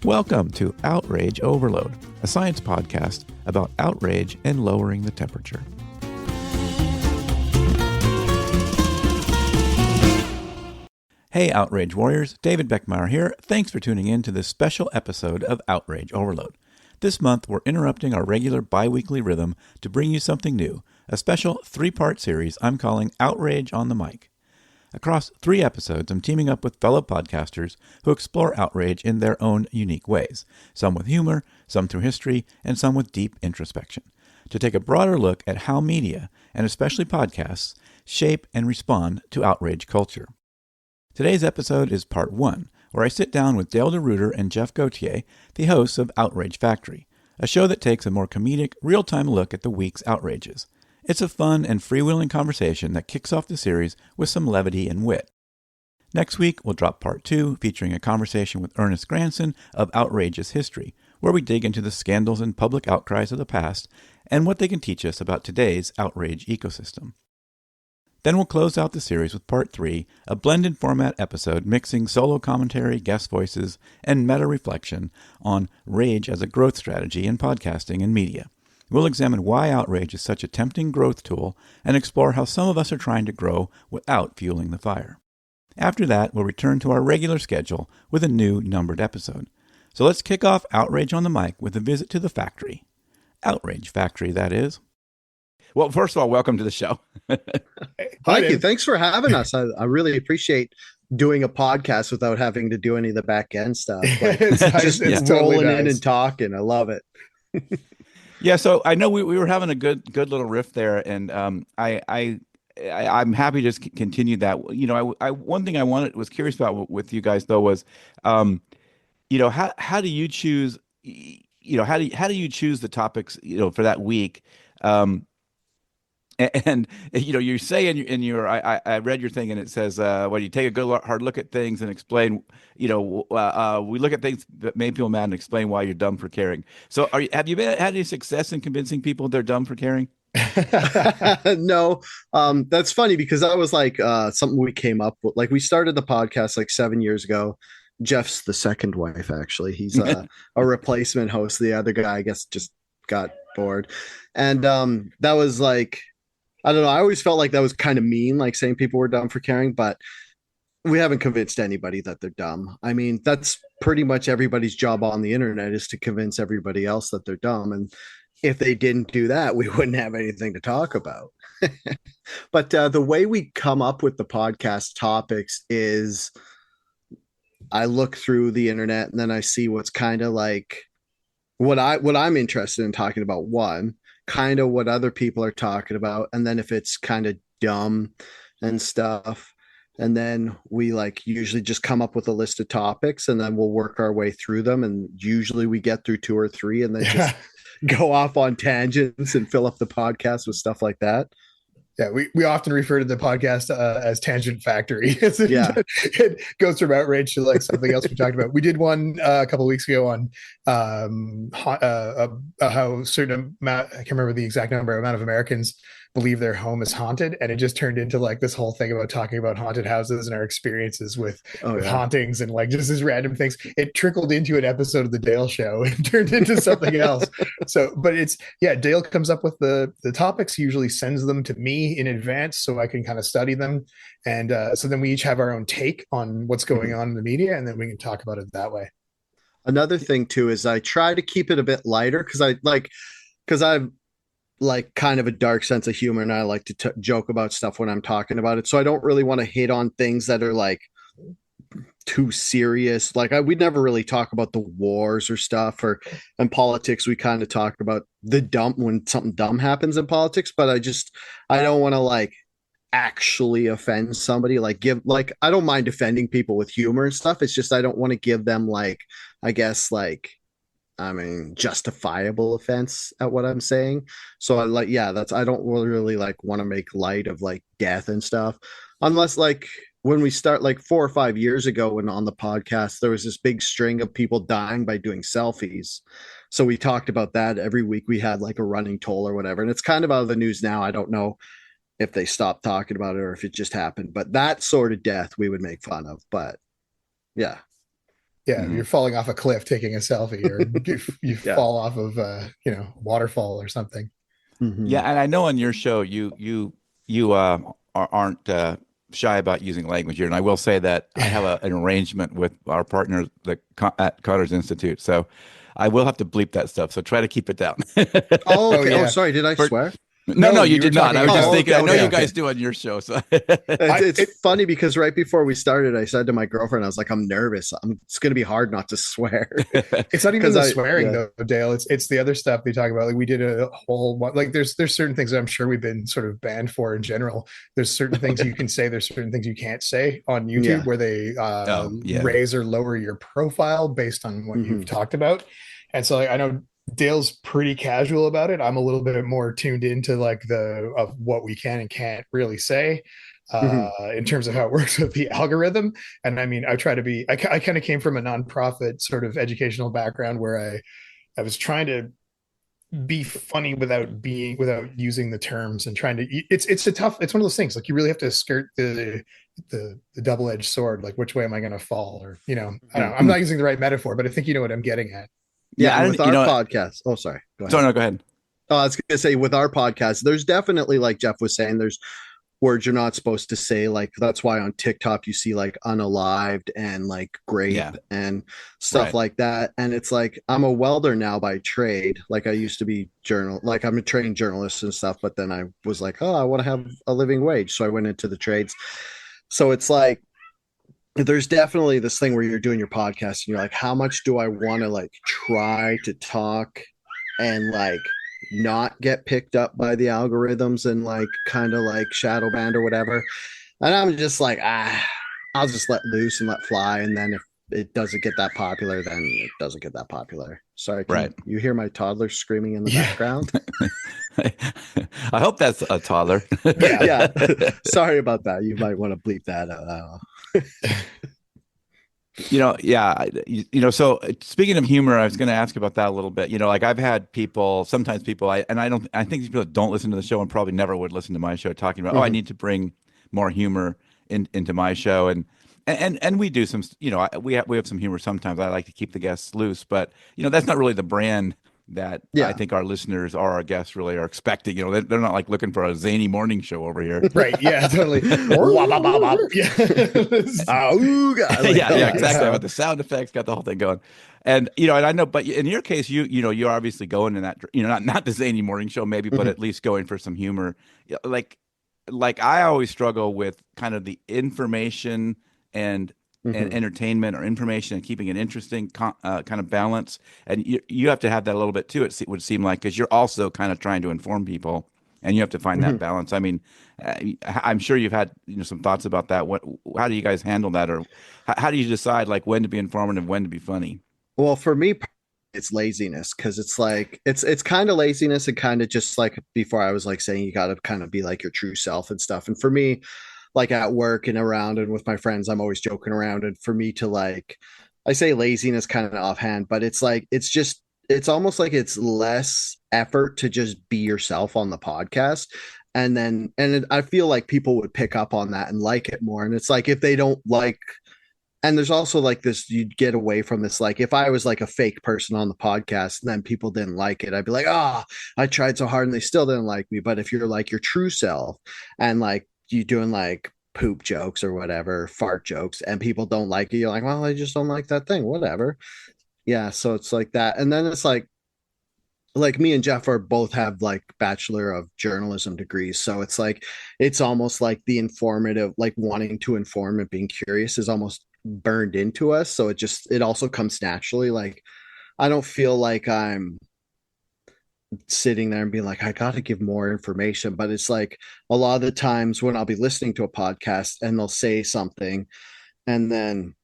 Welcome to Outrage Overload, a science podcast about outrage and lowering the temperature. Hey Outrage Warriors, David Beckmeyer here. Thanks for tuning in to this special episode of Outrage Overload. This month we're interrupting our regular bi-weekly rhythm to bring you something new, a special 3-part series I'm calling Outrage on the Mic. Across 3 episodes, I'm teaming up with fellow podcasters who explore outrage in their own unique ways, some with humor, some through history, and some with deep introspection, to take a broader look at how media, and especially podcasts, shape and respond to outrage culture. Today's episode is part 1, where I sit down with Deruiter and Geoff Gauthier, the hosts of Outrage Factory, a show that takes a more comedic, real-time look at the week's outrages. It's a fun and freewheeling conversation that kicks off the series with some levity and wit. Next week, we'll drop part 2, featuring a conversation with Ernest Granson of Outrageous History, where we dig into the scandals and public outcries of the past and what they can teach us about today's outrage ecosystem. Then we'll close out the series with part 3, a blended format episode mixing solo commentary, guest voices, and meta-reflection on rage as a growth strategy in podcasting and media. We'll examine why outrage is such a tempting growth tool and explore how some of us are trying to grow without fueling the fire. After that, we'll return to our regular schedule with a new numbered episode. So let's kick off Outrage on the Mic with a visit to the factory. Outrage Factory, that is. Well, first of all, welcome to the show. Thank you. Thanks for having us. I really appreciate doing a podcast without having to do any of the back end stuff. Like, it's just totally rolling nice. in and talking. I love it. Yeah, so I know we were having a good little riff there, and I'm happy to just continue that. You know, I one thing I was curious about with you guys though was, you know, how do you choose, you know, how do you choose the topics, you know, for that week? And you know, you say in your I read your thing and it says, well, you take a good hard look at things and explain, you know, we look at things that made people mad and explain why you're dumb for caring. So have you had any success in convincing people they're dumb for caring? No, that's funny because that was like something we came up with. Like we started the podcast like 7 years ago. Jeff's the second wife, actually. He's a replacement host. The other guy, I guess, just got bored. And that was like, I don't know. I always felt like that was kind of mean, like saying people were dumb for caring, but we haven't convinced anybody that they're dumb. I mean, that's pretty much everybody's job on the internet is to convince everybody else that they're dumb. And if they didn't do that, we wouldn't have anything to talk about. But the way we come up with the podcast topics is I look through the internet and then I see what's kind of like what I'm interested in talking about, one, kind of what other people are talking about, and then if it's kind of dumb and stuff, and then we like usually just come up with a list of topics and then we'll work our way through them, and usually we get through 2 or 3 and then just go off on tangents and fill up the podcast with stuff like that. Yeah, we often refer to the podcast as Tangent Factory. It goes from outrage to like something else we talked about. We did one a couple of weeks ago on how certain amount, I can't remember the exact amount of Americans believe their home is haunted, and it just turned into like this whole thing about talking about haunted houses and our experiences with hauntings and like just these random things. It trickled into an episode of the Dale Show and turned into something else. So, but it's Dale comes up with the topics, usually sends them to me in advance so I can kind of study them, and so then we each have our own take on what's going on in the media, and then we can talk about it that way. Another thing too is I try to keep it a bit lighter because I've like kind of a dark sense of humor and I like to joke about stuff when I'm talking about it. So I don't really want to hit on things that are like too serious. Like we'd never really talk about the wars or stuff, or in politics, we kind of talk about the dumb when something dumb happens in politics, but I don't want to like actually offend somebody, I don't mind defending people with humor and stuff. It's just, I don't want to give them like, I guess like, justifiable offense at what I'm saying. So I don't really like want to make light of like death and stuff, unless like when we start like 4 or 5 years ago when on the podcast, there was this big string of people dying by doing selfies. So we talked about that every week. We had like a running toll or whatever. And it's kind of out of the news now. I don't know if they stopped talking about it or if it just happened, but that sort of death we would make fun of. But yeah. Yeah, you're falling off a cliff taking a selfie, or you Yeah. fall off of waterfall or something. Yeah, and I know on your show you aren't shy about using language here, and I will say that I have an arrangement with our partners at Cotter's Institute, so I will have to bleep that stuff. So try to keep it down. Oh, okay. Oh, yeah. sorry. Did I swear? No, you were did not. talking I was just about- thinking. I know okay, you okay. guys do on your show, so It's funny because right before we started, I said to my girlfriend, I was like, I'm nervous. It's going to be hard not to swear. It's not even 'Cause the I- swearing yeah. though, Dale. It's the other stuff they talk about. Like we did a whole like there's certain things that I'm sure we've been sort of banned for in general. There's certain things you can say. There's certain things you can't say on YouTube Yeah. where they raise or lower your profile based on what you've talked about. And so like, I know Dale's pretty casual about it. I'm a little bit more tuned into like of what we can and can't really say in terms of how it works with the algorithm. And I mean, I try to be. I kind of came from a nonprofit sort of educational background where I was trying to be funny without using the terms and trying to. It's one of those things. Like you really have to skirt the double-edged sword. Like which way am I going to fall? Or I don't know. I'm not using the right metaphor, but I think you know what I'm getting at. Yeah, and with our podcast. Oh, sorry. Go ahead. Sorry, no, go ahead. Oh, I was going to say with our podcast, there's definitely, like Geoff was saying, there's words you're not supposed to say. Like that's why on TikTok you see like unalived and like grape and stuff like that. And it's like I'm a welder now by trade. Like I used to be like I'm a trained journalist and stuff, but then I was like, oh, I want to have a living wage. So I went into the trades. So it's like there's definitely this thing where you're doing your podcast and you're like, how much do I want to like try to talk and like not get picked up by the algorithms and like kind of like shadow banned or whatever. And I'm just like, I'll just let loose and let fly. And then if it doesn't get that popular, then it doesn't get that popular. Sorry, you hear my toddler screaming in the background? I hope that's a toddler. Yeah. Sorry about that. You might want to bleep that out. So speaking of humor, I was going to ask about that a little bit. Like I've had sometimes people, I think these people that don't listen to the show and probably never would listen to my show talking about, I need to bring more humor into my show. And we do some, we have some humor sometimes. I like to keep the guests loose, but that's not really the brand that I think our listeners or our guests really are expecting. They're not like looking for a zany morning show over here. Right. Yeah, totally. Yeah, exactly. With the sound effects, got the whole thing going. And, and I know, but in your case, you're obviously going in that, not the zany morning show maybe, but at least going for some humor. Like I always struggle with kind of the information and entertainment or information and keeping it interesting kind of balance. And you have to have that a little bit too, it would seem like, because you're also kind of trying to inform people and you have to find that balance. I mean, I'm sure you've had some thoughts about that. How do you guys handle that? Or how do you decide like when to be informative, when to be funny? Well, for me, it's laziness, because it's like it's kind of laziness and kind of just like before I was like saying you got to kind of be like your true self and stuff. And for me, like at work and around and with my friends, I'm always joking around. And for me to like, I say laziness kind of offhand, but it's like, it's almost like it's less effort to just be yourself on the podcast. And I feel like people would pick up on that and like it more. And it's like, if they don't like, and there's also like this, you'd get away from this. Like if I was like a fake person on the podcast and then people didn't like it, I'd be like, I tried so hard and they still didn't like me. But if you're like your true self and like, you doing like poop jokes or whatever, fart jokes, and people don't like it, you're like, well, I just don't like that thing, whatever. Yeah, so it's like that. And then it's like me and Geoff are both have like Bachelor of Journalism degrees, so it's like it's almost like the informative, like wanting to inform and being curious is almost burned into us, so it also comes naturally. Like I don't feel like I'm sitting there and being like, I got to give more information. But it's like a lot of the times when I'll be listening to a podcast and they'll say something and then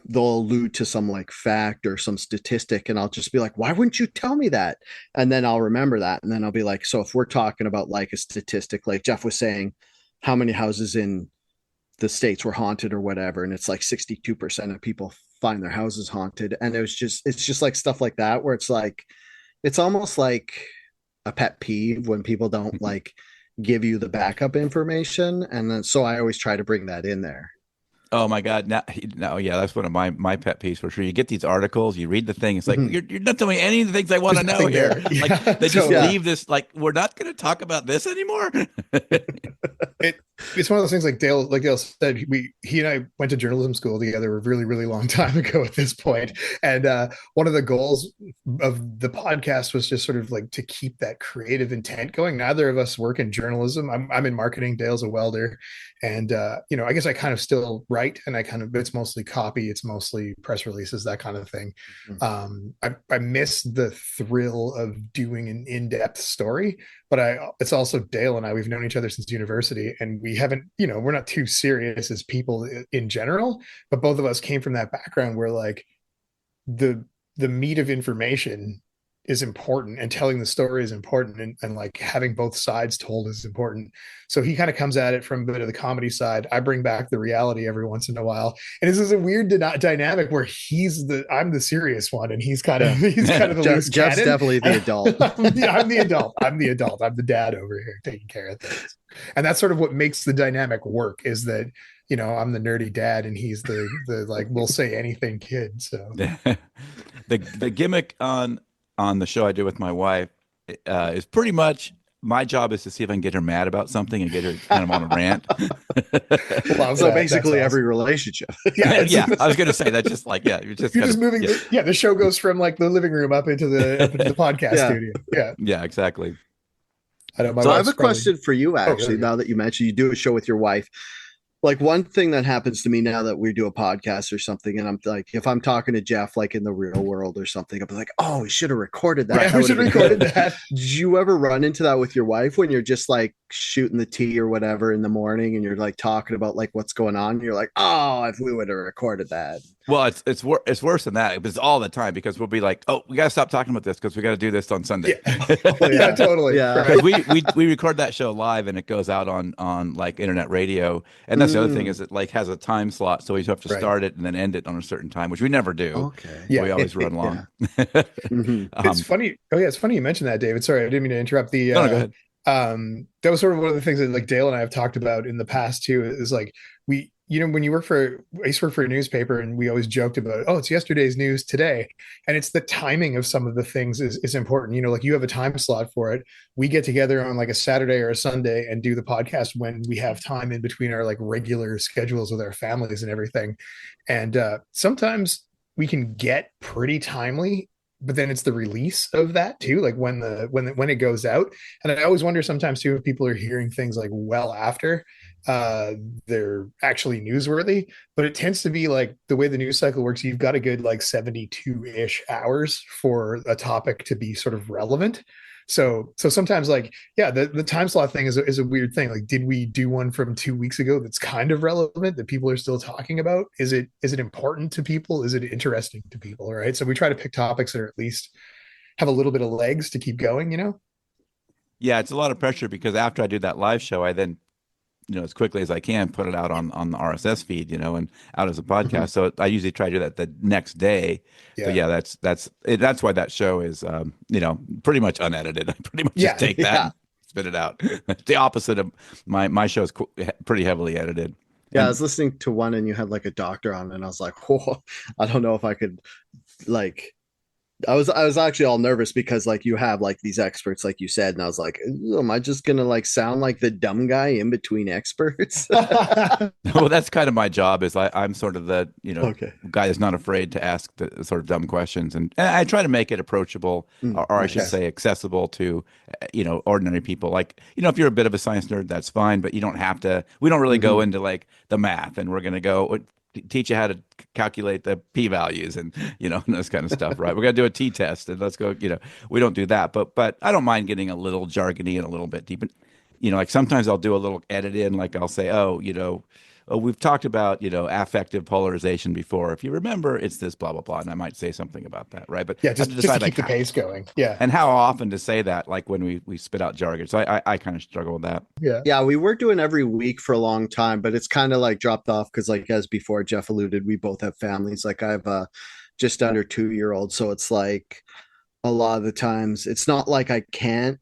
they'll allude to some like fact or some statistic, and I'll just be like, why wouldn't you tell me that? And then I'll remember that. And then I'll be like, so if we're talking about like a statistic, like Geoff was saying, how many houses in the States were haunted or whatever, and it's like 62% of people find their houses haunted. And it's just like stuff like that where it's like, it's almost like a pet peeve when people don't like give you the backup information. And then, so I always try to bring that in there. Oh my God. No, yeah, that's one of my pet peeves for sure. You get these articles, you read the thing, it's like Mhm. you're not telling me any of the things I want to There's know nothing here. there. Yeah, Like they just totally. leave this like we're not going to talk about this anymore. it it's one of those things like Dale said, he and I went to journalism school together a really, really long time ago at this point. And one of the goals of the podcast was just sort of like to keep that creative intent going. Neither of us work in journalism. I'm in marketing, Dale's a welder. And I guess I kind of still write, and it's mostly copy, it's mostly press releases, that kind of thing. I miss the thrill of doing an in-depth story, but it's also Dale and we've known each other since university, and we haven't, we're not too serious as people in general, but both of us came from that background where like the meat of information is important, and telling the story is important, and like having both sides told is important. So he kind of comes at it from a bit of the comedy side. I bring back the reality every once in a while, and this is a weird dynamic where I'm the serious one, and he's kind of the loose Jeff's cannon. definitely the adult. I'm the adult. I'm the dad over here taking care of things, and that's sort of what makes the dynamic work. Is that I'm the nerdy dad, and he's the like we'll say anything kid. So the gimmick on the show I do with my wife is pretty much my job is to see if I can get her mad about something and get her kind of on a rant. So basically every relationship. Yeah. I was going to say that just like, you're just moving. Yeah. The show goes from like the living room up into the podcast studio. Yeah. Yeah, exactly. I have a question for you, actually, now that you mentioned you do a show with your wife. Like one thing that happens to me now that we do a podcast or something, and I'm like, if I'm talking to Jeff, like in the real world or something, I'll be like, oh, we should have recorded that. Yeah, we should have recorded that. Did you ever run into that with your wife when you're just like shooting the tea or whatever in the morning and you're like talking about like what's going on? And you're like, oh, if we would have recorded that. Well, it's worse than that. It's all the time because we'll be like, oh, we got to stop talking about this because we got to do this on Sunday. Yeah, totally. Yeah. We record that show live and it goes out on like internet radio. And that's the other thing is it like has a time slot. So we have to start it and then end it on a certain time, which we never do. Okay. Yeah. We always run long. It's funny. Oh yeah. It's funny you mentioned that, David. Sorry, I didn't mean to interrupt the, no, go ahead. That was sort of one of the things that like Dale and I have talked about in the past too, is like when you I used to work for a newspaper, and we always joked about, oh, it's yesterday's news today. And it's the timing of some of the things is important. Like you have a time slot for it. We get together on like a Saturday or a Sunday and do the podcast when we have time in between our like regular schedules with our families and everything. And sometimes we can get pretty timely, but then it's the release of that too, like when it goes out. And I always wonder sometimes too if people are hearing things like well after they're actually newsworthy. But it tends to be like the way the news cycle works, you've got a good like 72-ish hours for a topic to be sort of relevant. So sometimes like, yeah, the time slot thing is a weird thing. Like, did we do one from 2 weeks ago that's kind of relevant that people are still talking about? Is it important to people? Is it interesting to people? Right. So we try to pick topics that are at least have a little bit of legs to keep going, Yeah, it's a lot of pressure because after I do that live show, I then as quickly as I can, put it out on the RSS feed, and out as a podcast. So I usually try to do that the next day. Yeah. So yeah, that's why that show is, pretty much unedited. I pretty much just take that and spit it out. The opposite of my show is pretty heavily edited. Yeah, I was listening to one and you had like a doctor on, and I was like, whoa, I don't know if I could like. I was actually all nervous because like you have like these experts like you said, and I was like, am I just gonna like sound like the dumb guy in between experts? Well, that's kind of my job. Is I'm sort of the guy that's not afraid to ask the sort of dumb questions, and I try to make it approachable, or I should say accessible to ordinary people. Like if you're a bit of a science nerd, that's fine, but you don't have to. We don't really go into like the math, and we're gonna go teach you how to calculate the p-values and and this kind of stuff, right? We're gonna do a t-test and let's go. We don't do that, but I don't mind getting a little jargony and a little bit deep. Like sometimes I'll do a little edit in, like I'll say, we've talked about affective polarization before. If you remember, it's this blah blah blah, and I might say something about that, right? But just to keep the pace going, and how often to say that, like when we spit out jargon. So I kind of struggle with that. Yeah, we were doing every week for a long time, but it's kind of like dropped off because, like as before Jeff alluded, we both have families. Like I have a just under 2-year-old, so it's like a lot of the times it's not like I can't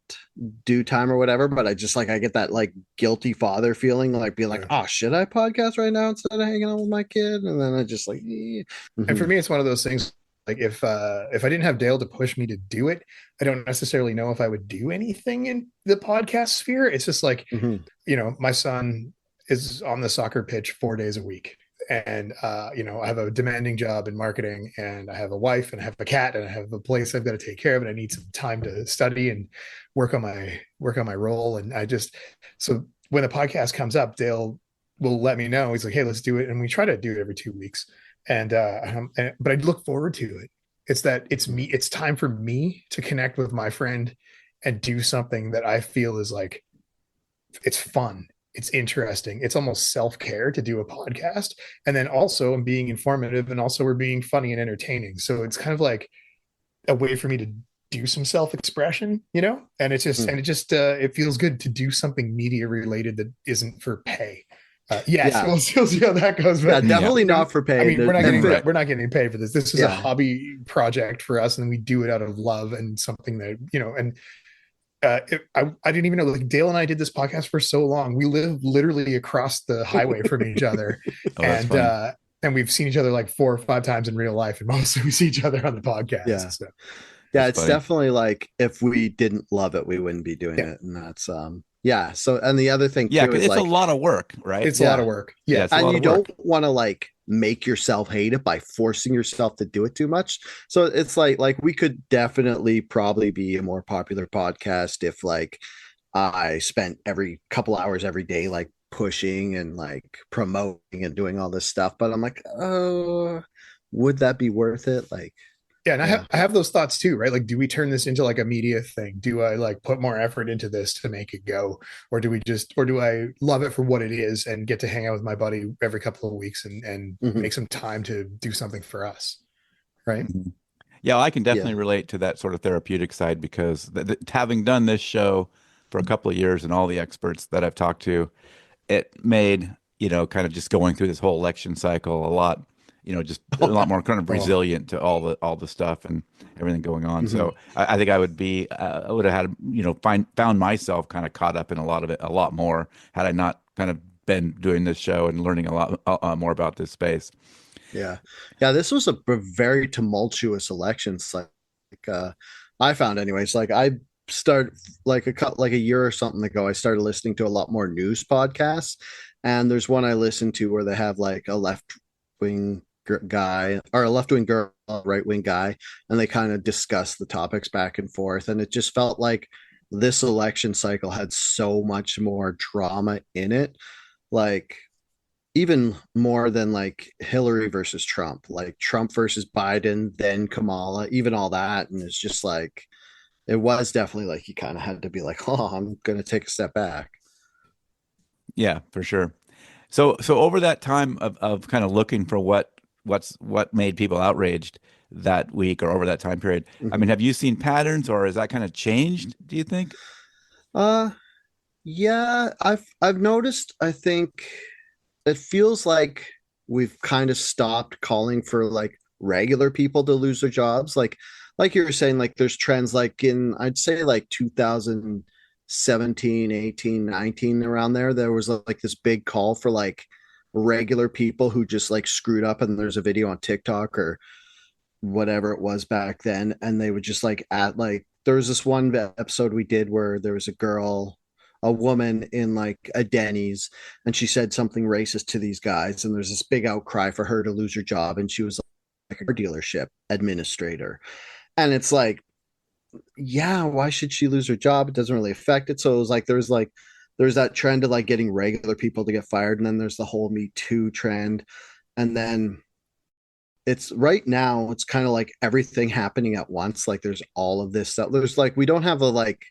do time or whatever, but I just like I get that like guilty father feeling, like being like, oh, should I podcast right now instead of hanging out with my kid? And then I just like And for me, it's one of those things. Like if I didn't have Dale to push me to do it, I don't necessarily know if I would do anything in the podcast sphere. It's just like, my son is on the soccer pitch 4 days a week. And I have a demanding job in marketing, and I have a wife, and I have a cat, and I have a place I've got to take care of, and I need some time to study and work on my role. And so when the podcast comes up, Dale will let me know. He's like, hey, let's do it. And we try to do it every 2 weeks. But I look forward to it. It's time for me to connect with my friend and do something that I feel is like, it's fun. It's interesting. It's almost self-care to do a podcast. And then also I'm being informative, and also we're being funny and entertaining. So it's kind of like a way for me to do some self-expression, and it feels good to do something media related that isn't for pay. We'll see how that goes. But definitely not for pay. I mean, we're not getting paid for this. This is a hobby project for us, and we do it out of love and something that, and I didn't even know, like, Dale and I did this podcast for so long. We live literally across the highway from each other. And we've seen each other like 4 or 5 times in real life, and mostly we see each other on the podcast. Yeah. So. Yeah, it's definitely like, if we didn't love it, we wouldn't be doing it. And that's so, and the other thing too, is it's like, a lot of work, right? It's a lot of work. Yeah. And you don't want to like make yourself hate it by forcing yourself to do it too much. So it's like we could definitely probably be a more popular podcast if like I spent every couple hours every day like pushing and like promoting and doing all this stuff. But I'm like, oh, would that be worth it? Like, yeah, and I have those thoughts too, right? Like, do we turn this into like a media thing? Do I like put more effort into this to make it go? Or do I love it for what it is and get to hang out with my buddy every couple of weeks and make some time to do something for us? Right. Yeah, I can definitely relate to that sort of therapeutic side, because having done this show for a couple of years and all the experts that I've talked to, it made, kind of just going through this whole election cycle a lot, just a lot more kind of resilient to all the stuff and everything going on. So I think I would have had, found myself kind of caught up in a lot of it, a lot more, had I not kind of been doing this show and learning a lot more about this space. Yeah. This was a very tumultuous election. I found anyways, like I started like a year or something ago, I started listening to a lot more news podcasts. And there's one I listened to where they have like a left-wing guy or a left-wing girl, right-wing guy, and they kind of discuss the topics back and forth. And it just felt like this election cycle had so much more drama in it, like even more than like Hillary versus Trump, like Trump versus Biden, then Kamala, even all that. And it's just like, it was definitely like you kind of had to be like, oh, I'm going to take a step back. Yeah, for sure. So over that time of kind of looking for what made people outraged that week or over that time period, I mean, have you seen patterns, or has that kind of changed, do you think? Yeah, I've noticed, I think it feels like we've kind of stopped calling for like regular people to lose their jobs. Like you were saying, like there's trends like in, I'd say like 2017, 18, 19, around there was like this big call for like regular people who just like screwed up, and there's a video on TikTok or whatever it was back then, and they would just like there was this one episode we did where there was a woman in like a Denny's, and she said something racist to these guys, and there's this big outcry for her to lose her job, and she was like a dealership administrator. And it's like, yeah, why should she lose her job? It doesn't really affect it. So it was like there's that trend of like getting regular people to get fired, and then there's the whole Me Too trend. And then it's right now, it's kind of like everything happening at once. Like there's all of this stuff. There's like, we don't have a like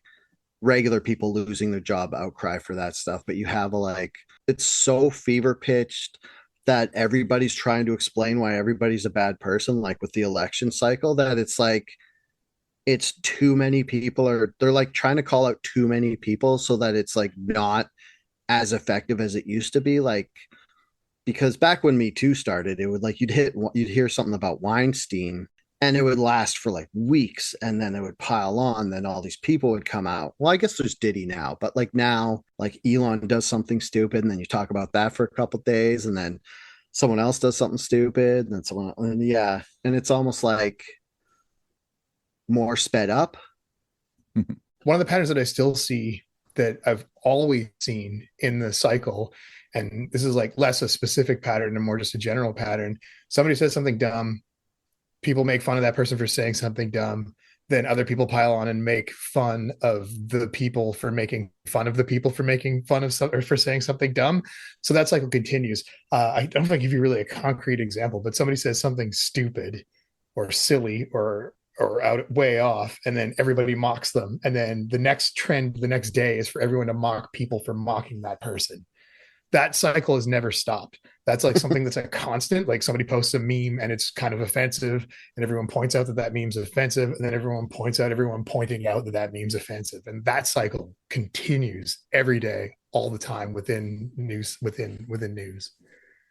regular people losing their job outcry for that stuff, but you have a like, it's so fever pitched that everybody's trying to explain why everybody's a bad person, like with the election cycle, that it's like, it's too many people, or they're like trying to call out too many people so that it's like not as effective as it used to be. Like, because back when Me Too started, it would like, you'd hear something about Weinstein, and it would last for like weeks, and then it would pile on. Then all these people would come out. Well, I guess there's Diddy now, but like now, like Elon does something stupid, and then you talk about that for a couple of days, and then someone else does something stupid, and then someone, and yeah, and it's almost like more sped up. One of the patterns that I still see, that I've always seen in the cycle, and this is like less a specific pattern and more just a general pattern. Somebody says something dumb, people make fun of that person for saying something dumb, then other people pile on and make fun of the people for making fun of the people for making fun of or for saying something dumb. So that cycle continues. I don't know if I give you really a concrete example, but somebody says something stupid or silly or out way off, and then everybody mocks them, and then the next trend the next day is for everyone to mock people for mocking that person. That cycle has never stopped. That's like something that's a constant. Like somebody posts a meme and it's kind of offensive, and everyone points out that that meme's offensive, and then everyone pointing out that that meme's offensive, and that cycle continues every day, all the time within news.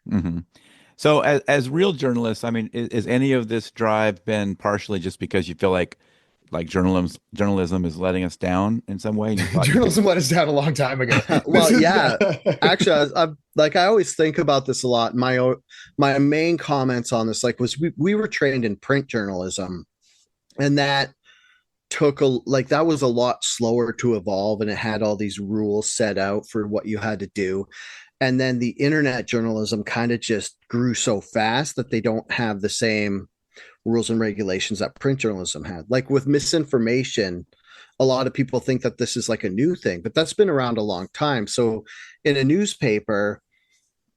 Mm-hmm. So as real journalists, I mean, is any of this drive been partially just because you feel like journalism is letting us down in some way? Journalism let us down a long time ago. Well, yeah, actually, I always think about this a lot. My main comments on this, like, was we were trained in print journalism, and that that was a lot slower to evolve, and it had all these rules set out for what you had to do. And then the internet journalism kind of just grew so fast that they don't have the same rules and regulations that print journalism had. Like with misinformation, a lot of people think that this is like a new thing, but that's been around a long time. So in a newspaper,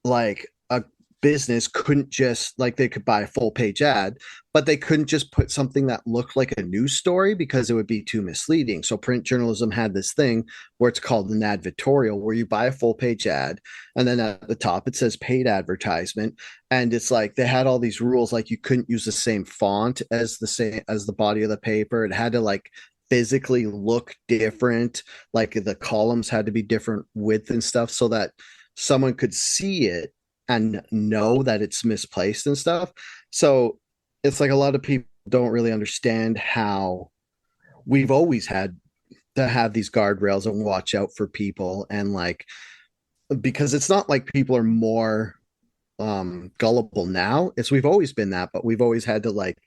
like a business couldn't just, like, they could buy a full page ad, but they couldn't just put something that looked like a news story because it would be too misleading. So print journalism had this thing where it's called an advertorial, where you buy a full page ad, and then at the top it says paid advertisement. And it's like they had all these rules, like you couldn't use the same font as the body of the paper. It had to like physically look different, like the columns had to be different width and stuff, so that someone could see it and know that it's misplaced and stuff. So it's like a lot of people don't really understand how we've always had to have these guardrails and watch out for people. And like, because it's not like people are more gullible now. We've always been that, but we've always had to like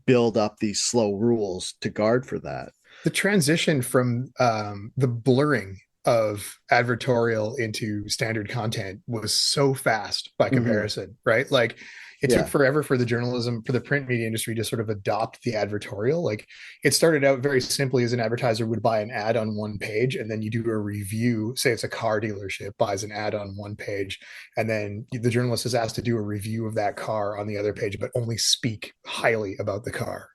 build up these slow rules to guard for that. The transition from the blurring of advertorial into standard content was so fast by comparison, right? Like it took forever for the print media industry to sort of adopt the advertorial. Like it started out very simply as an advertiser would buy an ad on one page, and then you do a review. Say it's a car dealership buys an ad on one page, and then the journalist is asked to do a review of that car on the other page, but only speak highly about the car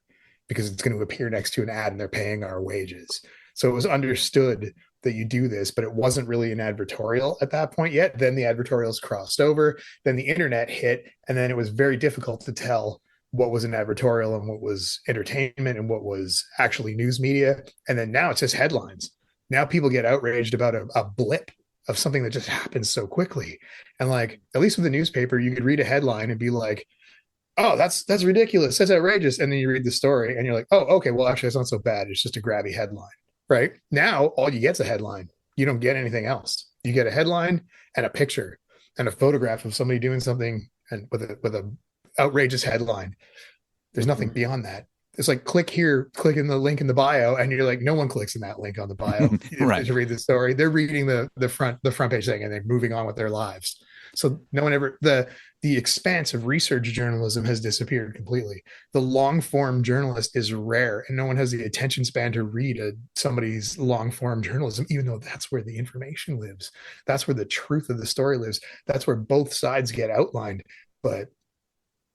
because it's going to appear next to an ad and they're paying our wages. So it was understood that you do this, but it wasn't really an advertorial at that point yet. Then the advertorials crossed over, then the internet hit, and then it was very difficult to tell what was an advertorial and what was entertainment and what was actually news media. And then now it's just headlines. Now people get outraged about a blip of something that just happens so quickly. And like, at least with the newspaper, you could read a headline and be like, oh, that's ridiculous, that's outrageous. And then you read the story and you're like, oh, okay, well, actually, it's not so bad. It's just a grabby headline. Right now, all you get is a headline. You don't get anything else. You get a headline and a picture and a photograph of somebody doing something, and with a outrageous headline. There's nothing beyond that. It's like, click here, click in the link in the bio, and you're like, no one clicks in that link on the bio right. to read the story. They're reading the front page thing, and they're moving on with their lives. So no one ever, the expanse of research journalism has disappeared completely. The long form journalist is rare, and no one has the attention span to read somebody's long form journalism, even though that's where the information lives. That's where the truth of the story lives. That's where both sides get outlined. But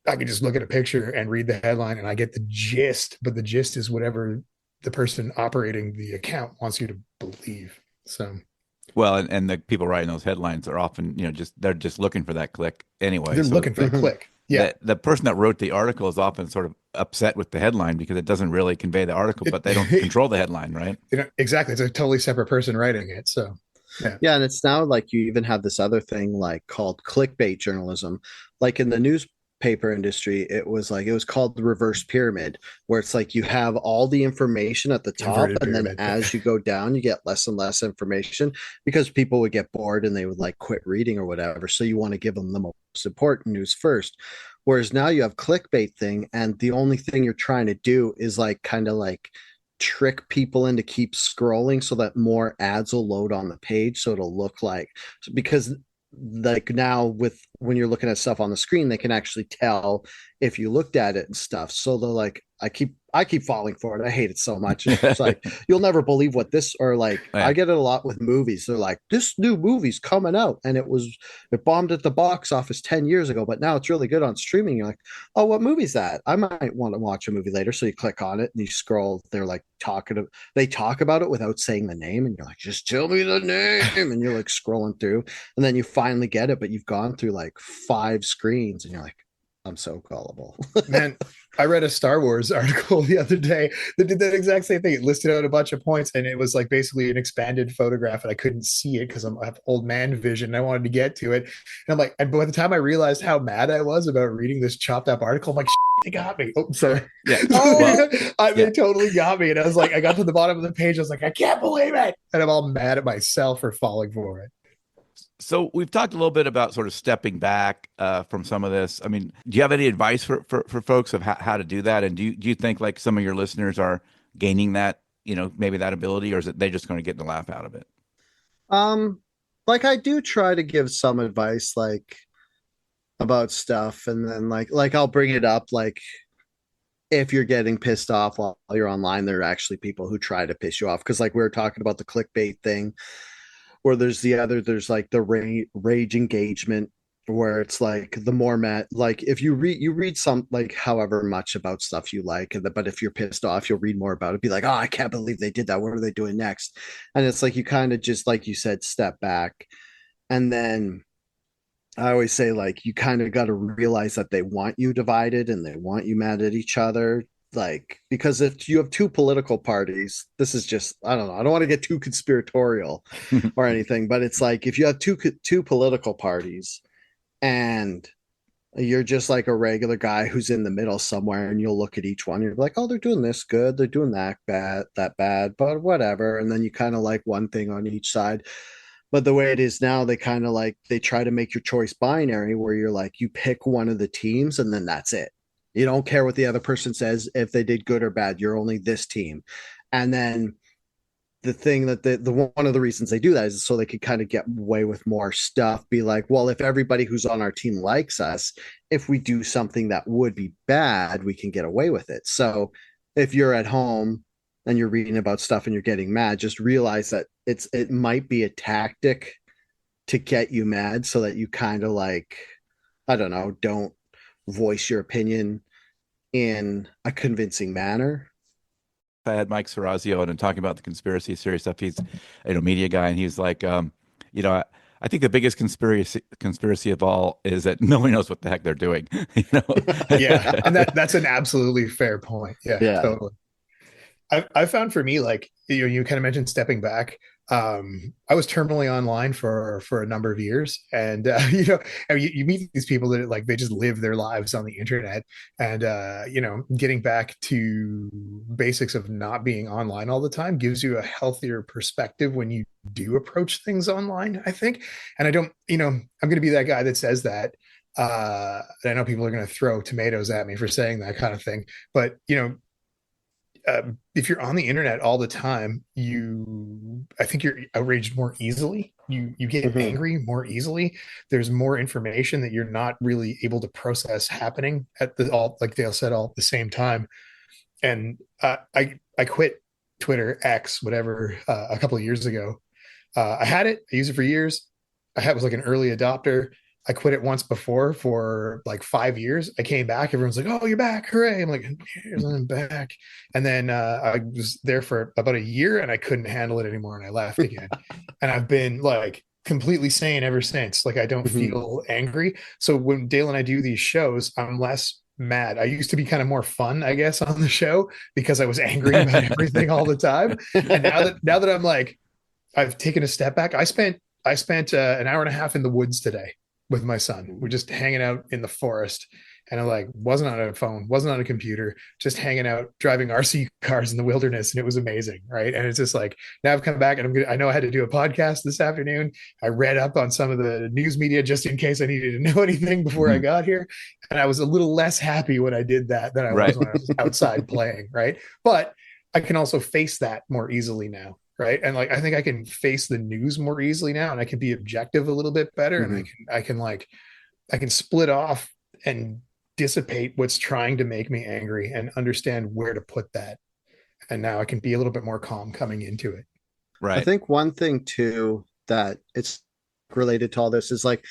I can just look at a picture and read the headline and I get the gist, but the gist is whatever the person operating the account wants you to believe. So, well, and the people writing those headlines are often, they're just looking for that click anyway. They're looking for the click. Yeah. The person that wrote the article is often sort of upset with the headline because it doesn't really convey the article, but they don't control the headline, right? Exactly. It's a totally separate person writing it. So, yeah. And it's now like you even have this other thing like called clickbait journalism. Like in the paper industry, it was called the reverse pyramid, where it's like you have all the information at the top, Inverted and then pyramid. as you go down, you get less and less information because people would get bored and they would like quit reading or whatever. So you want to give them the most important news first. Whereas now you have clickbait thing, and the only thing you're trying to do is like kind of like trick people into keep scrolling so that more ads will load on the page, so it'll look like, because like now with when you're looking at stuff on the screen, they can actually tell if you looked at it and stuff. So they're like, I keep falling for it. I hate it so much. It's like, you'll never believe what this, or like, Yeah. I get it a lot with movies. They're like, this new movie's coming out and it bombed at the box office 10 years ago, but now it's really good on streaming. You're like, oh, what movie's that? I might want to watch a movie later. So you click on it and you scroll. They're like they talk about it without saying the name, and you're like, just tell me the name. And you're like scrolling through, and then you finally get it, but you've gone through like 5 screens and you're like, I'm so gullible. Man, I read a Star Wars article the other day that did that exact same thing. It listed out a bunch of points, and it was like basically an expanded photograph, and I couldn't see it because I have old man vision and I wanted to get to it. And I'm like, and by the time I realized how mad I was about reading this chopped up article, I'm like, they got me. Oh, sorry. Yeah. They totally got me. And I was like, I got to the bottom of the page. I was like, I can't believe it. And I'm all mad at myself for falling for it. So we've talked a little bit about sort of stepping back from some of this. I mean, do you have any advice for folks of how to do that? And do you think like some of your listeners are gaining that, maybe that ability, or is it they just going to get the laugh out of it? Like I do try to give some advice like about stuff, and then like I'll bring it up, like if you're getting pissed off while you're online, there are actually people who try to piss you off, because like we were talking about the clickbait thing, or there's like the rage engagement, where it's like the more like if you read some like however much about stuff you like, but if you're pissed off, you'll read more about it, be like, oh, I can't believe they did that, what are they doing next? And it's like you kind of just, like you said, step back. And then I always say, like, you kind of got to realize that they want you divided and they want you mad at each other. Like, because if you have 2 political parties, this is just, I don't know, I don't want to get too conspiratorial or anything, but it's like if you have two political parties and you're just like a regular guy who's in the middle somewhere, and you'll look at each one, you're like, oh, they're doing this good, they're doing that bad, but whatever. And then you kind of like one thing on each side. But the way it is now, they kind of like, they try to make your choice binary, where you're like, you pick one of the teams and then that's it. You don't care what the other person says, if they did good or bad, you're only this team. And then the thing that the one of the reasons they do that is so they could kind of get away with more stuff, be like, well, if everybody who's on our team likes us, if we do something that would be bad, we can get away with it. So if you're at home and you're reading about stuff and you're getting mad, just realize that it might be a tactic to get you mad, so that you kind of like, I don't know, don't voice your opinion in a convincing manner. I had Mike Serrazio and talking about the conspiracy theory stuff. He's a media guy, and he's like, I think the biggest conspiracy of all is that nobody knows what the heck they're doing. Yeah, and that's an absolutely fair point. Yeah. Totally. I found for me, like, you kind of mentioned stepping back. I was terminally online for a number of years, and you meet these people that like they just live their lives on the internet, and getting back to basics of not being online all the time gives you a healthier perspective when you do approach things online, I think. And I don't, I'm going to be that guy that says that. I know people are going to throw tomatoes at me for saying that kind of thing, but if you're on the internet all the time, I think you're outraged more easily. You get angry more easily. There's more information that you're not really able to process happening at like Dale said, all at the same time. And I quit Twitter, X, whatever, a couple of years ago. I had it. I used it for years. Was like an early adopter. I quit it once before for like 5 years. I came back. Everyone's like, "Oh, you're back. Hooray." I'm like, I'm back. And then I was there for about a year and I couldn't handle it anymore. And I left again. And I've been like completely sane ever since. Like I don't feel angry. So when Dale and I do these shows, I'm less mad. I used to be kind of more fun, I guess, on the show because I was angry about everything all the time. And now that I'm like, I've taken a step back. I spent an hour and a half in the woods today with my son. We're just hanging out in the forest, and I like wasn't on a phone, wasn't on a computer, just hanging out, driving RC cars in the wilderness, and it was amazing, right? And it's just like now I've come back, and I know I had to do a podcast this afternoon. I read up on some of the news media just in case I needed to know anything before I got here, and I was a little less happy when I did that than I was when I was outside playing, right? But I can also face that more easily now, right? And like I think I can face the news more easily now, and I can be objective a little bit better, and I can split off and dissipate what's trying to make me angry and understand where to put that. And now I can be a little bit more calm coming into it. Right. I think one thing too that it's related to all this is like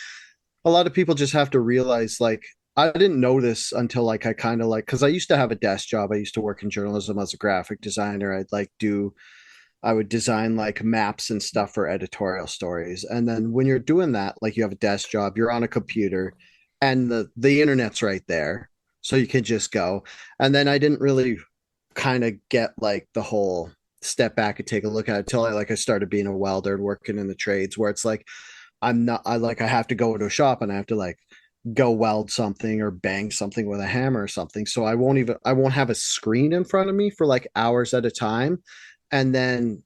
a lot of people just have to realize, like, I didn't know this until like I kind of like, because I used to have a desk job. I used to work in journalism as a graphic designer. I would design like maps and stuff for editorial stories. And then when you're doing that, like you have a desk job, you're on a computer and the internet's right there. So you can just go. And then I didn't really kind of get like the whole step back and take a look at it until I started being a welder and working in the trades, where it's like, I have to go to a shop and I have to like go weld something or bang something with a hammer or something. So I won't have a screen in front of me for like hours at a time. And then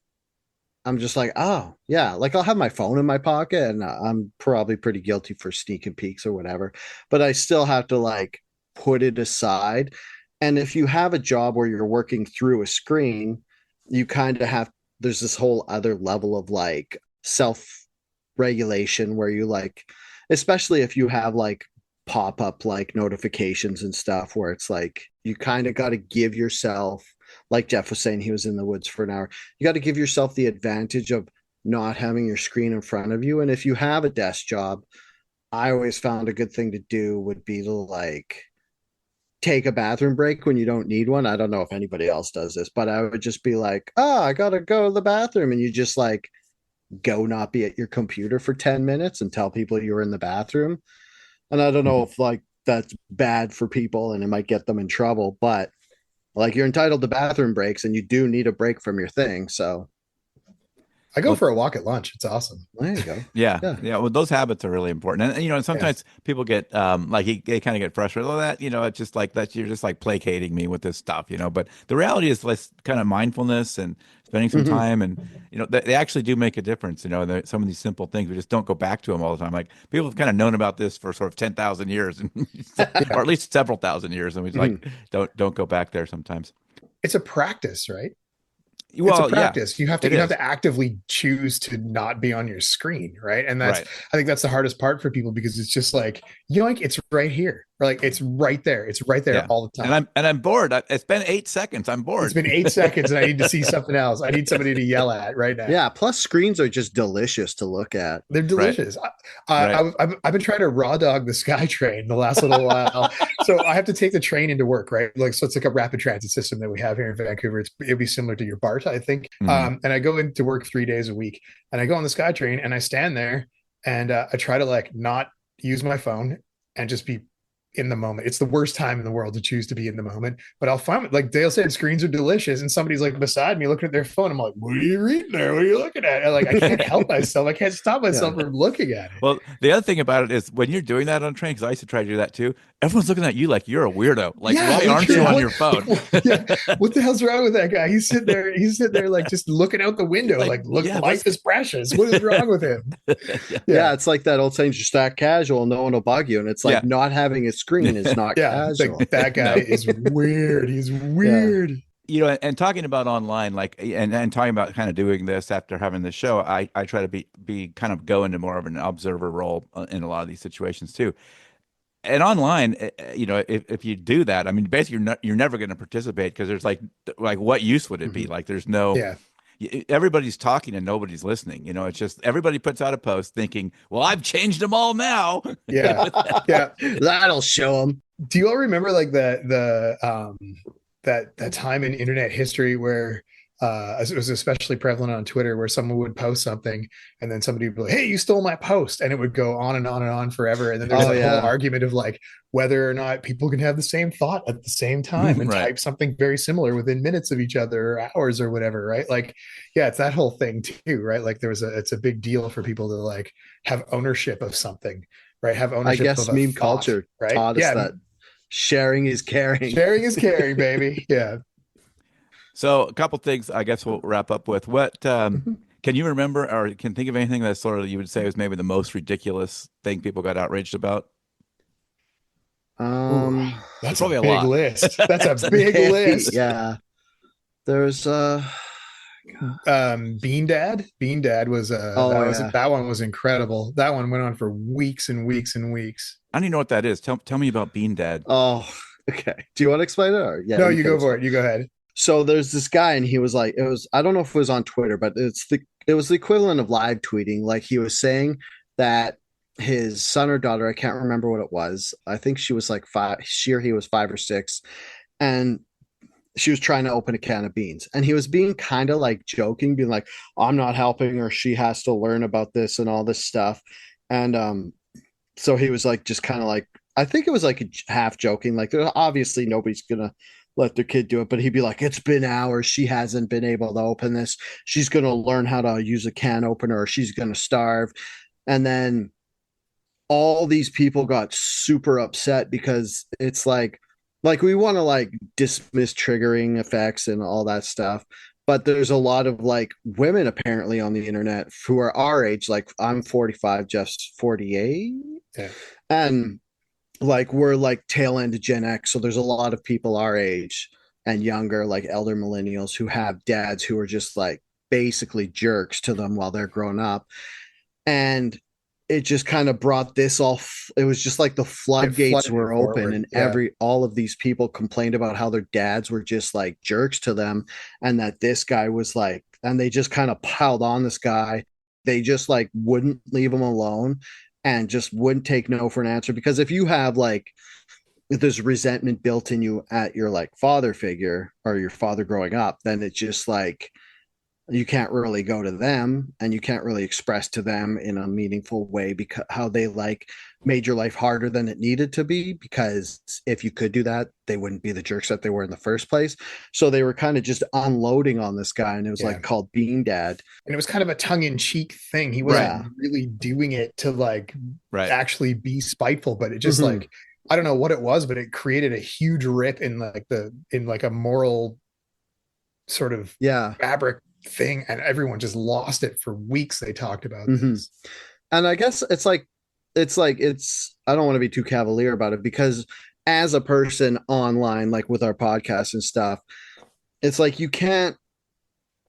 I'm just like, oh yeah, like I'll have my phone in my pocket, and I'm probably pretty guilty for sneaking peeks or whatever, but I still have to like put it aside. And if you have a job where you're working through a screen, you kind of have, there's this whole other level of like self-regulation where you like, especially if you have like pop-up like notifications and stuff, where it's like you kind of got to give yourself, like Jeff was saying, he was in the woods for an hour, you got to give yourself the advantage of not having your screen in front of you. And if you have a desk job, I always found a good thing to do would be to like take a bathroom break when you don't need one. I don't know if anybody else does this, but I would just be like, I gotta go to the bathroom, and you just like go not be at your computer for 10 minutes and tell people you were in the bathroom. And I don't know if like that's bad for people and it might get them in trouble, but like you're entitled to bathroom breaks, and you do need a break from your thing. So I go for a walk at lunch. It's awesome. There you go. Yeah. Well, those habits are really important. And, and sometimes people get, they kind of get frustrated. Oh, that, it's just like that. You're just like placating me with this stuff, but the reality is less kind of mindfulness and spending some time. And, they actually do make a difference. Some of these simple things, we just don't go back to them all the time. Like people have kind of known about this for sort of 10,000 years or at least several thousand years. And we like, don't go back there sometimes. It's a practice, right? Well, it's a practice. You have to actively choose to not be on your screen, right? And I think that's the hardest part for people, because it's just like, it's right here, or like it's right there. It's right there all the time. And I'm bored. It's been 8 seconds. I'm bored. It's been 8 seconds, and I need to see something else. I need somebody to yell at right now. Yeah. Plus, screens are just delicious to look at. They're delicious. Right. I've been trying to raw dog the SkyTrain the last little while, so I have to take the train into work, right? Like, so it's like a rapid transit system that we have here in Vancouver. It'd be similar to your BART, I think. And I go into work 3 days a week, and I go on the SkyTrain, and I stand there, and I try to like not use my phone and just be in the moment. It's the worst time in the world to choose to be in the moment, but I'll find it. Like Dale said, screens are delicious, and somebody's like beside me looking at their phone. I'm like, what are you reading there? What are you looking at? And like, I can't help myself. I can't stop myself from looking at it. Well, the other thing about it is when you're doing that on train, because I used to try to do that too, everyone's looking at you like you're a weirdo. Like, why aren't you on your phone? What the hell's wrong with that guy? He's sitting there like just looking out the window, like look, life is precious. What is wrong with him? It's like that old saying, just act casual, no one will bug you. And it's like not having a screen is not casual. Like, that guy is weird. He's weird. And talking about online, like, and talking about kind of doing this after having the show, I try to be kind of go into more of an observer role in a lot of these situations too. And online, if you do that, I mean, basically you're never going to participate, because there's like what use would it be? Like there's no, everybody's talking and nobody's listening. It's just everybody puts out a post thinking, well, I've changed them all now. That'll show them. Do you all remember like that time in internet history where it was especially prevalent on Twitter, where someone would post something and then somebody would be like, hey, you stole my post, and it would go on and on and on forever, and then there's a whole argument of like whether or not people can have the same thought at the same time and type something very similar within minutes of each other or hours or whatever, right? Like, it's that whole thing too, right? Like it's a big deal for people to like have ownership of something, right? Have ownership. I guess of meme thought, culture right? taught us that Sharing is caring. Sharing is caring, baby. Yeah. So a couple things I guess we'll wrap up with. What can you remember or can think of anything that sort of you would say was maybe the most ridiculous thing people got outraged about? Ooh, There's that's a probably a big lot. list. That's a big list. Yeah. There's Bean Dad. Bean Dad was oh yeah. that one was incredible. That one went on for weeks and weeks and weeks. I don't even know what that is. Tell me about Bean Dad. Oh, okay. Do you want to explain it? Or yeah, No, you go for it. You go ahead. So there's this guy, and he was like, it was, I don't know if it was on Twitter, but it was the equivalent of live tweeting. Like he was saying that his son or daughter, I can't remember what it was. I think she was like 5, she or he was 5 or 6, and she was trying to open a can of beans, and he was being kind of like joking, being like, I'm not helping her. She has to learn about this and all this stuff. And so he was like, just kind of like, I think it was like half joking, like obviously nobody's gonna let their kid do it, but he'd be like, it's been hours, she hasn't been able to open this, she's gonna learn how to use a can opener or she's gonna starve. And then all these people got super upset because it's like we want to like dismiss triggering effects and all that stuff, but there's a lot of like women apparently on the internet who are our age, like I'm 45, Jeff's 48. Yeah. And like we're like tail end of Gen X, so there's a lot of people our age and younger, like elder millennials, who have dads who are just like basically jerks to them while they're growing up. And it just kind of brought this off. It was just like the floodgates were open, and all of these people complained about how their dads were just like jerks to them, and that this guy was like, and they just kind of piled on this guy. They just like wouldn't leave him alone and just wouldn't take no for an answer. Because if you have like, if there's resentment built in you at your like father figure or your father growing up, then it's just like, you can't really go to them and you can't really express to them in a meaningful way because how they like made your life harder than it needed to be, because if you could do that, they wouldn't be the jerks that they were in the first place. So they were kind of just unloading on this guy, and it was like called Bean Dad, and it was kind of a tongue-in-cheek thing. He wasn't really doing it to like actually be spiteful, but it just like, I don't know what it was, but it created a huge rip in like a moral sort of fabric thing, and everyone just lost it for weeks. They talked about this. And I guess it's I don't want to be too cavalier about it, because as a person online, like with our podcast and stuff, it's like you can't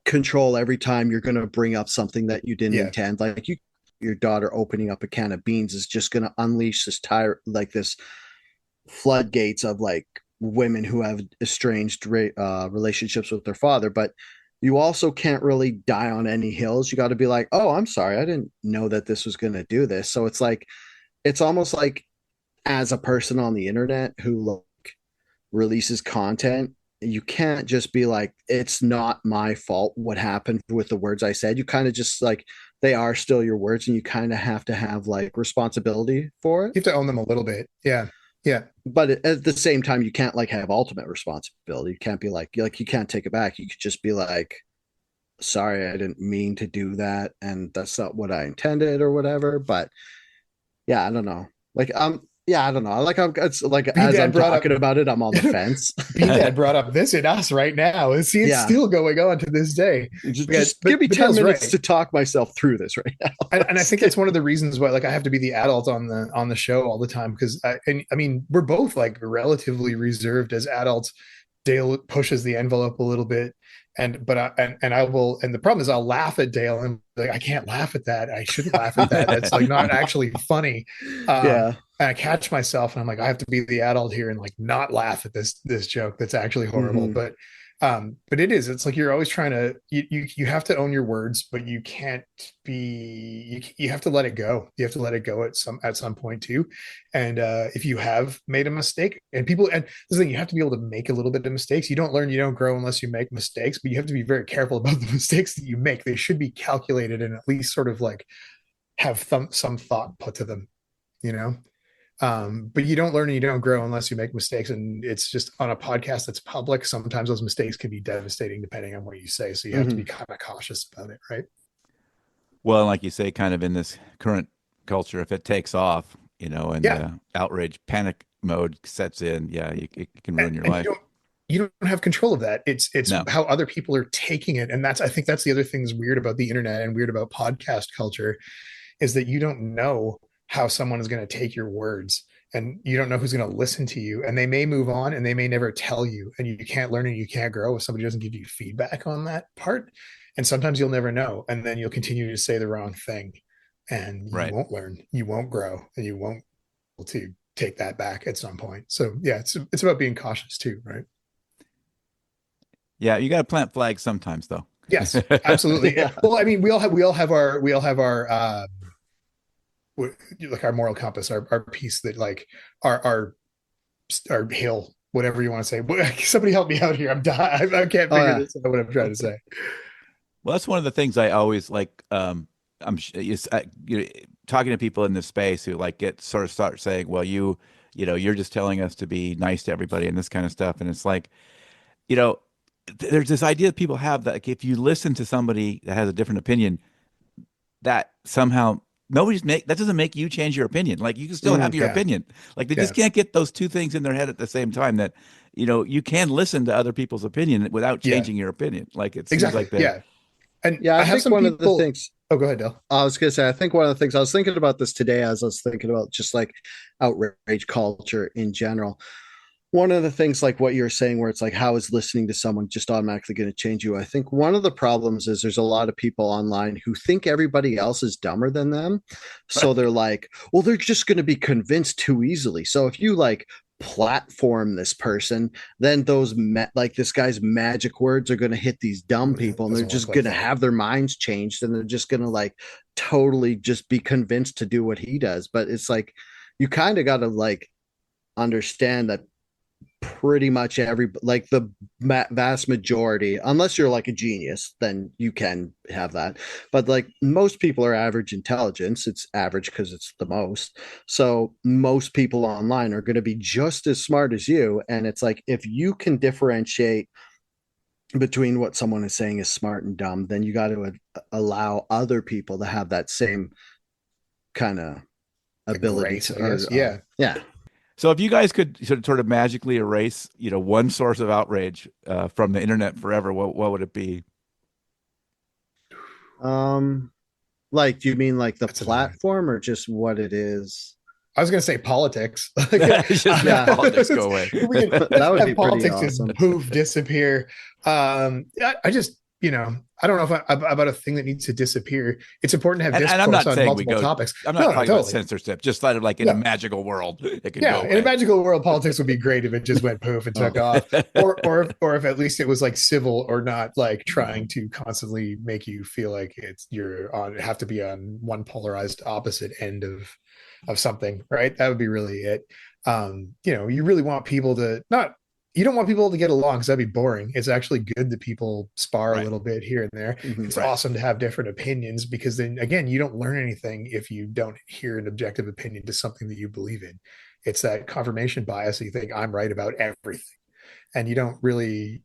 control every time you're going to bring up something that you didn't intend. Like your daughter opening up a can of beans is just going to unleash this floodgates of like women who have estranged relationships with their father. But you also can't really die on any hills. You got to be like, oh, I'm sorry, I didn't know that this was going to do this. So it's like, it's almost like, as a person on the internet who like releases content, you can't just be like, it's not my fault what happened with the words I said. You kind of just like, they are still your words, and you kind of have to have like responsibility for it. You have to own them a little bit. Yeah. But at the same time, you can't like have ultimate responsibility. You can't be like you can't take it back. You could just be like, sorry, I didn't mean to do that, and that's not what I intended or whatever. But yeah, I don't know. Like I don't know. Like it's like as I'm talking about it, I'm on the fence. B-Dad brought up this in us right now. It's still going on to this day. Just give me 10 minutes to talk myself through this right now. And I think that's one of the reasons why, like, I have to be the adult on the show all the time, because I mean, we're both like relatively reserved as adults. Dale pushes the envelope a little bit, and the problem is I'll laugh at Dale and like, I can't laugh at that. I shouldn't laugh at that. That's like not actually funny. And I catch myself and I'm like, I have to be the adult here and like not laugh at this joke that's actually horrible. But it's like, you're always trying to, you have to own your words, but you can't be, you have to let it go. You have to let it go at some point too. And if you have made a mistake, and this thing, you have to be able to make a little bit of mistakes. You don't learn, you don't grow unless you make mistakes, but you have to be very careful about the mistakes that you make. They should be calculated and at least sort of like have some thought put to them, you know? But you don't learn and you don't grow unless you make mistakes. And it's just on a podcast that's public. Sometimes those mistakes can be devastating depending on what you say. So you have to be kind of cautious about it, right? Well, like you say, kind of in this current culture, if it takes off, and outrage, panic mode sets in, it can ruin your life. You don't have control of that. It's No. how other people are taking it. And I think that's the other thing that's weird about the internet and weird about podcast culture, is that you don't know how someone is going to take your words, and you don't know who's going to listen to you, and they may move on and they may never tell you, and you can't learn and you can't grow if somebody doesn't give you feedback on that part. And sometimes you'll never know, and then you'll continue to say the wrong thing, and you won't learn, you won't grow, and you won't be able to take that back at some point. So yeah, it's about being cautious too, right? Yeah, you got to plant flags sometimes, though. Yes, absolutely. Yeah. Well, I mean, we all have our like our moral compass, our piece that like our hill, whatever you want to say. Somebody help me out here. I'm dying. I can't figure this out, what I'm trying to say. Well, that's one of the things I always like. I'm talking to people in this space who like start saying, well, you're just telling us to be nice to everybody and this kind of stuff. And it's like, there's this idea that people have that like, if you listen to somebody that has a different opinion, that somehow that doesn't make you change your opinion. Like you can still have your opinion. Like they just can't get those two things in their head at the same time, that, you can listen to other people's opinion without changing your opinion. Like it's exactly like that. Yeah. And I think one of the things. Oh, go ahead, Del. I was going to say, I think one of the things I was thinking about this today, as I was thinking about just like outrage culture in general. One of the things like what you're saying, where it's like, how is listening to someone just automatically going to change you? I think one of the problems is there's a lot of people online who think everybody else is dumber than them. So they're like, well, they're just going to be convinced too easily. So if you like platform this person, then those like this guy's magic words are going to hit these dumb people, and they're just going to have their minds changed, and they're just going to like totally just be convinced to do what he does. But it's like, you kind of got to like understand that pretty much like the vast majority, unless you're like a genius, then you can have that. But like most people are average intelligence. It's average because it's the most. So most people online are going to be just as smart as you. And it's like, if you can differentiate between what someone is saying is smart and dumb, then you got to allow other people to have that same kind of ability to, yeah. So if you guys could sort of magically erase, one source of outrage from the internet forever, what would it be? Like, do you mean like the platform or just what it is? I was going to say politics. Politics go away. That would be politics pretty awesome. Just poof, disappear. I just, I don't know if about a thing that needs to disappear. It's important to have discourse and I'm not on saying multiple topics. I'm not talking about censorship, just like in a magical world. It could go away. In a magical world, politics would be great if it just went poof and took off, or if at least it was like civil, or not like trying to constantly make you feel like have to be on one polarized opposite end of something, right? That would be really it. You really want people to you don't want people to get along, because that'd be boring. It's actually good that people spar a little bit here and there. Mm-hmm. It's awesome to have different opinions, because then again, you don't learn anything if you don't hear an objective opinion to something that you believe in. It's that confirmation bias. So you think I'm right about everything, and you don't really,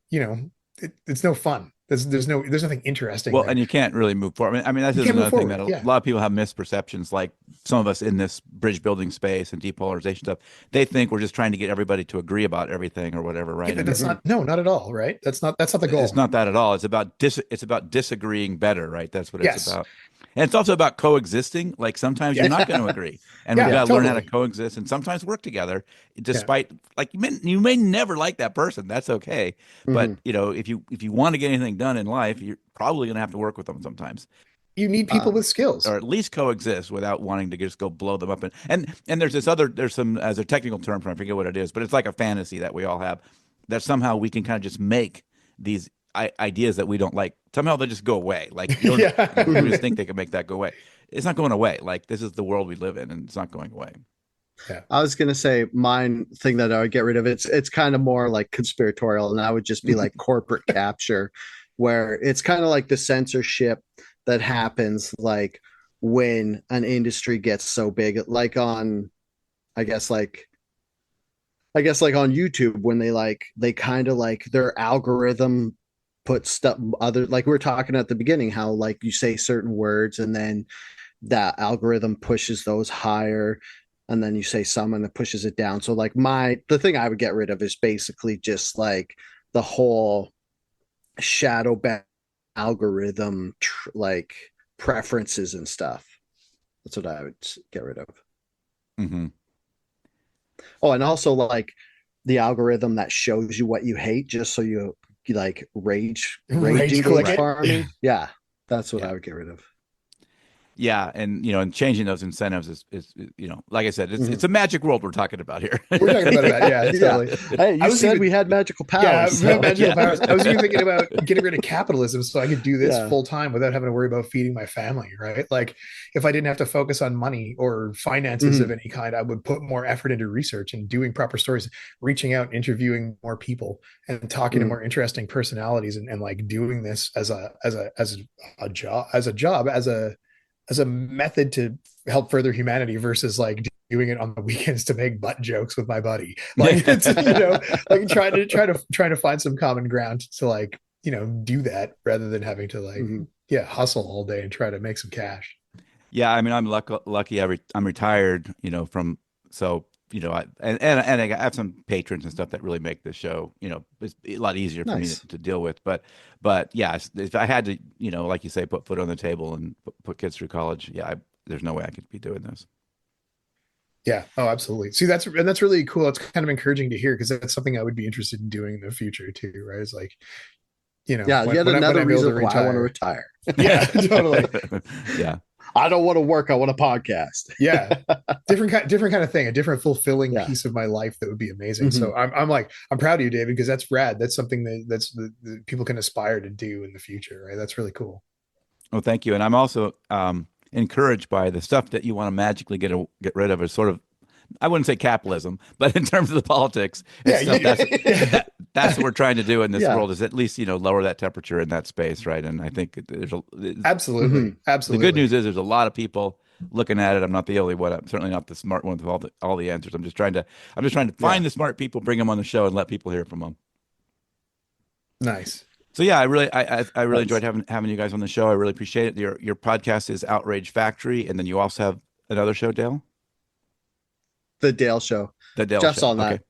it's no fun. There's nothing interesting. Well, there. And you can't really move forward. I mean, that's another thing that a lot of people have misperceptions. Like some of us in this bridge building space and depolarization stuff, they think we're just trying to get everybody to agree about everything or whatever, right? Yeah, that's not at all, right? That's not the goal. It's not that at all. It's about disagreeing better, right? That's what it's about. And it's also about coexisting. Like sometimes you're not going to agree, and we've got to learn how to coexist and sometimes work together, despite like you may never like that person. That's okay. But if you want to get anything done in life, you're probably going to have to work with them sometimes. You need people with skills, or at least coexist without wanting to just go blow them up. And there's some, as a technical term, I forget what it is, but it's like a fantasy that we all have, that somehow we can kind of just make these ideas that we don't like, somehow they just go away. Like you just think they can make that go away. It's not going away. Like this is the world we live in, and it's not going away. Yeah. I was gonna say mine thing that I would get rid of. It's kind of more like conspiratorial, and I would just be like corporate capture, where it's kind of like the censorship that happens like when an industry gets so big, like on, I guess like on YouTube, when they kind of like their algorithm put stuff like we were talking at the beginning, how like you say certain words and then that algorithm pushes those higher. and then you say some and it pushes it down. So like the thing I would get rid of is basically just like the whole shadow ban algorithm, like preferences and stuff. That's what I would get rid of. Mm-hmm. Oh, and also like the algorithm that shows you what you hate, just so you like rage engage farming. Yeah, that's what I would get rid of. Yeah, and and changing those incentives is like I said, it's a magic world we're talking about here. We're talking about that, yeah, totally. Hey, you said we had magical powers. Yeah, we had magical powers. I was even thinking about getting rid of capitalism so I could do this full time without having to worry about feeding my family, right? Like if I didn't have to focus on money or finances of any kind, I would put more effort into research and doing proper stories, reaching out, interviewing more people, and talking to more interesting personalities, and like doing this as a job, as a method to help further humanity versus like doing it on the weekends to make butt jokes with my buddy. Like it's, like trying to find some common ground to like, do that rather than having to like, hustle all day and try to make some cash. Yeah. I mean, I'm lucky. I'm retired, and I have some patrons and stuff that really make the show, it's a lot easier for me to deal with. But yeah, if I had to, like you say, put foot on the table and put kids through college, there's no way I could be doing this. Yeah. Oh, absolutely. See, that's really cool. It's kind of encouraging to hear because that's something I would be interested in doing in the future too. Right? It's like, another reason why I want to retire. Yeah, totally. Yeah. I don't want to work. I want a podcast. Yeah. Different kind of thing, a different fulfilling piece of my life that would be amazing. So I'm proud of you, David, because that's rad. That's something that people can aspire to do in the future. Right. That's really cool. Well, thank you. And I'm also encouraged by the stuff that you want to magically get rid of is sort of, I wouldn't say capitalism, but in terms of the politics, that's what we're trying to do in this world is at least, lower that temperature in that space. Right. And I think there's absolutely. The good news is there's a lot of people looking at it. I'm not the only one. I'm certainly not the smart one with all the answers. I'm just trying to find the smart people, bring them on the show and let people hear from them. Nice. So yeah, I really enjoyed having you guys on the show. I really appreciate it. Your podcast is Outrage Factory. And then you also have another show, Dale? The Dale Show. Jeff's on that. Okay.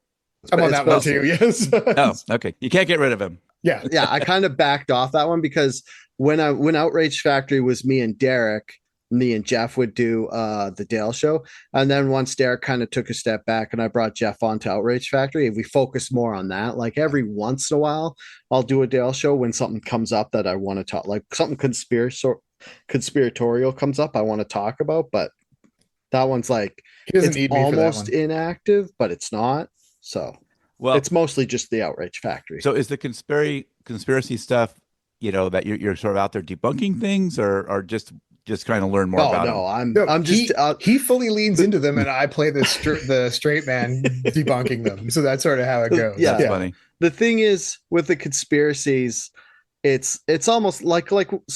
I'm on that one too. Yes. Oh, okay. You can't get rid of him. Yeah. Yeah. I kind of backed off that one because when Outrage Factory was me and Derek, me and Jeff would do the Dale Show. And then once Derek kind of took a step back and I brought Jeff on to Outrage Factory, we focused more on that. Like every once in a while, I'll do a Dale Show when something comes up that I want to talk, like something conspiratorial comes up I want to talk about. But that one's like, it's almost inactive, but it's not. So it's mostly just the Outrage Factory. So is the conspiracy stuff, that you're sort of out there debunking things or just trying to learn more about them? He fully leans into them and I play the straight man debunking them. So that's sort of how it goes. Yeah. That's funny. The thing is with the conspiracies, it's almost like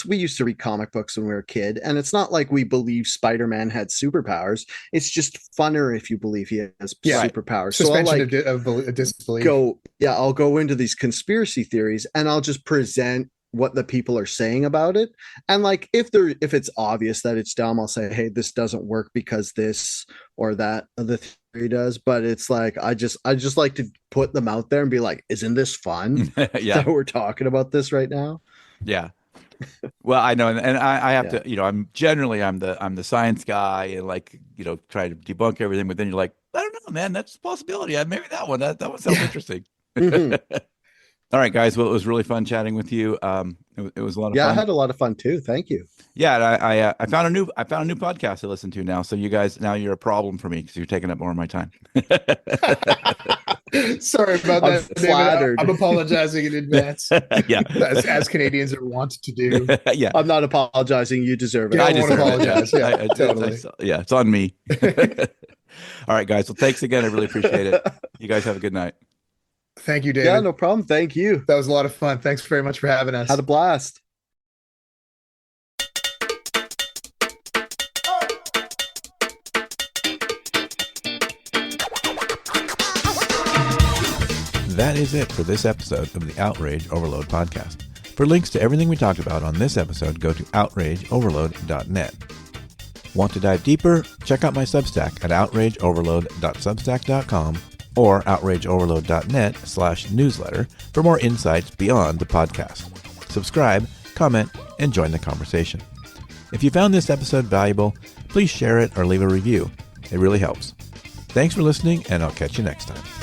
we used to read comic books when we were a kid, and it's not like we believe Spider-Man had superpowers. It's just funner if you believe he has superpowers. Suspension of disbelief. I'll go into these conspiracy theories and I'll just present what the people are saying about it. And like if it's obvious that it's dumb, I'll say, hey, this doesn't work because this or that the theory does. But it's like I just like to put them out there and be like, isn't this fun? That we're talking about this right now? Yeah. Well, I know, and I have to, I'm the science guy and like, try to debunk everything, but then you're like, I don't know, man, that's a possibility. Maybe that one sounds interesting. All right, guys. Well, it was really fun chatting with you. It was a lot of fun. Yeah, I had a lot of fun too. Thank you. Yeah, and I found a new podcast to listen to now. So you guys, now you're a problem for me because you're taking up more of my time. Sorry about that, David. I'm apologizing in advance. Yeah, as Canadians are wont to do. Yeah, I'm not apologizing. You deserve it. I just apologize. Yeah, totally. It's on me. All right, guys. Well, thanks again. I really appreciate it. You guys have a good night. Thank you, David. Yeah, no problem. Thank you. That was a lot of fun. Thanks very much for having us. Had a blast. That is it for this episode of the Outrage Overload podcast. For links to everything we talked about on this episode, go to outrageoverload.net. Want to dive deeper? Check out my Substack at outrageoverload.substack.com or outrageoverload.net/newsletter for more insights beyond the podcast. Subscribe, comment, and join the conversation. If you found this episode valuable, please share it or leave a review. It really helps. Thanks for listening, and I'll catch you next time.